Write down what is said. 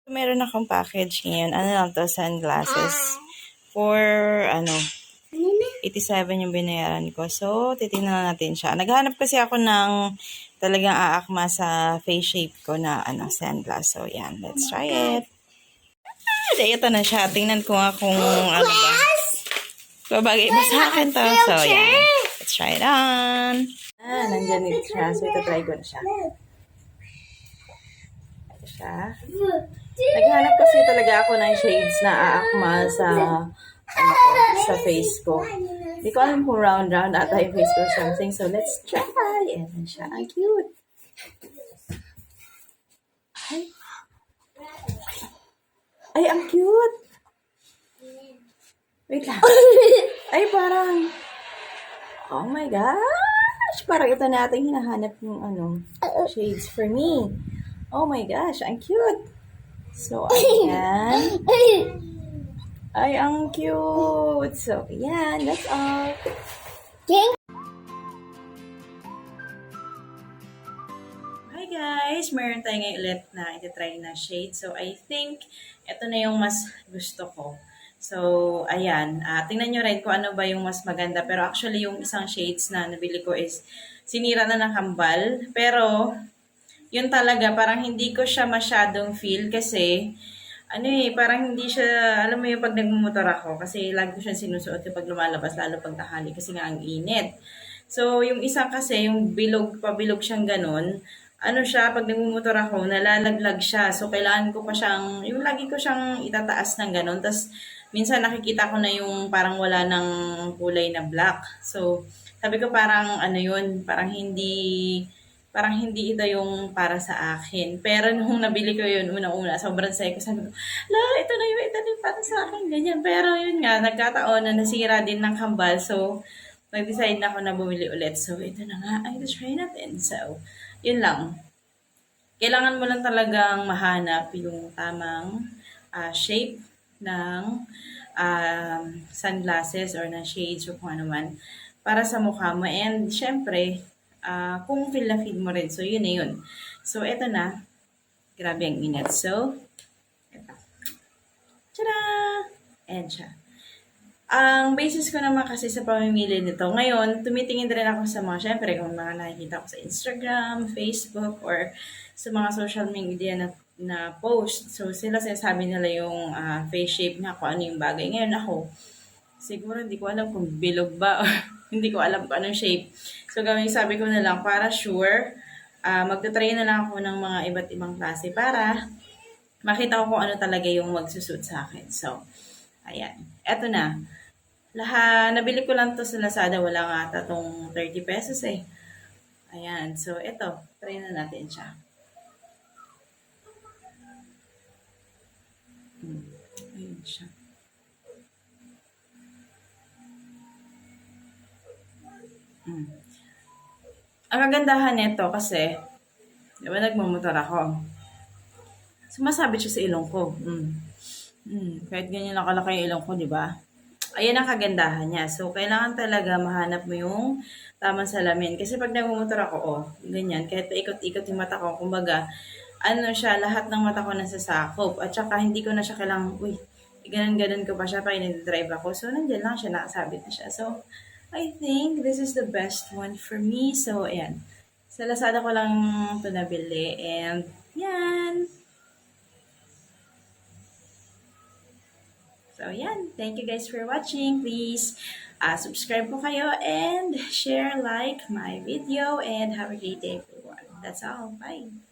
Meron akong package ngayon. Ano lang to? Sunglasses. For, 87 yung binayaran ko. So, titingnan natin siya. Naghanap kasi ako ng talagang aakma sa face shape ko na, sunglass. So, yan. Let's try it. Ito na siya. Tingnan ko nga kung, babagay mo sa akin to. So, yan. Let's try it on. Nandyan ito siya. So, ito try ko na siya. Ito siya. Naghanap kasi talaga ako ng shades na aakma sa face ko. Hindi ko alam kung round ata yung face ko or something. So, let's try. Ayan siya. Ang cute. Ay, ang cute. Wait lang. Ay, parang, oh my gosh. Parang ito natin hinahanap yung shades for me. Oh my gosh, ang cute. So, ayan. Ay, ang cute. So, ayan. That's all. Hi guys! Meron tayo ngayon ulit na iti-try na shade. So, I think ito na yung mas gusto ko. So, ayan. Tingnan nyo rin kung ano ba yung mas maganda. Pero actually, yung isang shades na nabili ko is sinira na ng kambal. Pero, yun talaga, parang hindi ko siya masyadong feel kasi parang hindi siya, alam mo yung pag nagmumotor ako, kasi lagi ko siyang sinusuot yung pag lumalabas, lalo pag tanghali, kasi nga ang init. So, yung isa kasi, yung pabilog siyang ganun, pag nagmumotor ako, nalalaglag siya. So, kailangan ko pa siyang, yung lagi ko siyang itataas ng ganun. Tapos, minsan nakikita ko na yung parang wala ng kulay na black. So, sabi ko parang, parang hindi ito yung para sa akin. Pero nung nabili ko yun, unang-una, sobrang saya ko. Sabi ko, ito na yung para sa akin, ganyan. Pero yun nga, nagkataon na nasira din ng kambal. So, nag-decide na ako na bumili ulit. So, ito na nga, ay, let's try natin. So, yun lang. Kailangan mo lang talagang mahanap yung tamang shape ng sunglasses or ng shades o kung ano man para sa mukha mo. And, syempre, kung feel na feel mo rin. So, yun na yun. So, eto na. Grabe ang init. So, eto. Tada! Ayan siya. Ang basis ko naman kasi sa pamimili nito, ngayon, tumitingin rin ako sa mga, syempre, kung mga nakikita ko sa Instagram, Facebook, or sa mga social media na post. So, sila sinasabi nila yung face shape nga, kung ano yung bagay. Ngayon ako, siguro hindi ko alam kung bilog ba or hindi ko alam kung anong shape. So, sabi ko na lang, para sure, magta-try na lang ako ng mga iba't ibang klase para makita ko kung ano talaga yung magsusuit sa akin. So, ayan. Eto na. Nabili ko lang to sa Lazada. Wala nga ata tong 30 pesos eh. Ayan. So, eto. Try na natin siya. Ayan siya. Ang kagandahan nito kasi, di ba nagmamotor ako? Sumasabit siya sa ilong ko. Kahit ganyan lang kalaki yung ilong ko, di ba? Ayan ang kagandahan niya. So, kailangan talaga mahanap mo yung tamang salamin. Kasi pag nagmamotor ako, ganyan, kahit paikot-ikot yung mata ko, kumbaga, lahat ng mata ko nasasakop. At saka, hindi ko na siya kailangang, ganun-ganun ko pa siya pa drive ako. So, nandiyan lang siya, nakasabit na siya. So, I think this is the best one for me. So, ayan. Sa Lazada ko lang ito nabili. And, yan. So, yan. Thank you guys for watching. Please, subscribe po kayo and share, like my video. And have a great day, everyone. That's all. Bye.